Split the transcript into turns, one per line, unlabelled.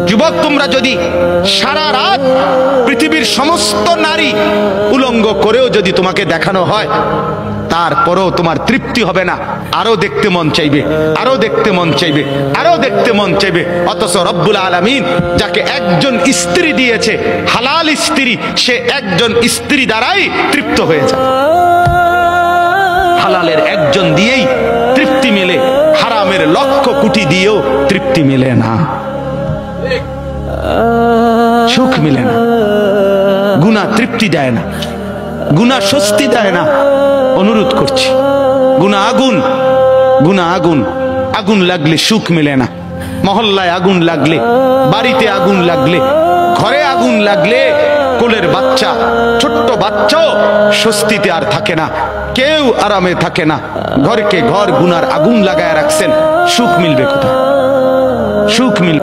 যুবক, তোমরা যদি সারা রাত পৃথিবীর সমস্ত নারী উলঙ্গ করেও যদি তোমাকে দেখানো হয়, তারপরও তোমার তৃপ্তি হবে না, আরো দেখতে মন চাইবে, আরো দেখতে মন চাইবে, আরো দেখতে মন চাইবে। অথচ রব্বুল আলামিন যাকে একজন স্ত্রী দিয়েছে, হালাল স্ত্রী, সে একজন স্ত্রী দ্বারাই তৃপ্ত হয়ে যায়। হালালের একজন দিয়েই তৃপ্তি মেলে, হারামের লক্ষ কোটি দিয়েও তৃপ্তি মেলে না, সুখ মিলে না। গুনাহ তৃপ্তি দেয় না, গুনাহ স্বস্তি দেয় না। অনুরোধ করছি, গুনাহ আগুন, গুনাহ আগুন, আগুন লাগলে সুখ মিলে না। মহল্লায় আগুন লাগলে, বাড়িতে আগুন লাগলে, ঘরে আগুন লাগলে কোলের বাচ্চা, ছোট্ট বাচ্চাও স্বস্তিতে আর থাকে না, কেউ আরামে থাকে না। ঘরকে ঘর গুনার আগুন লাগায় রাখছেন, সুখ মিলবে কোথায়? সুখ মিলবে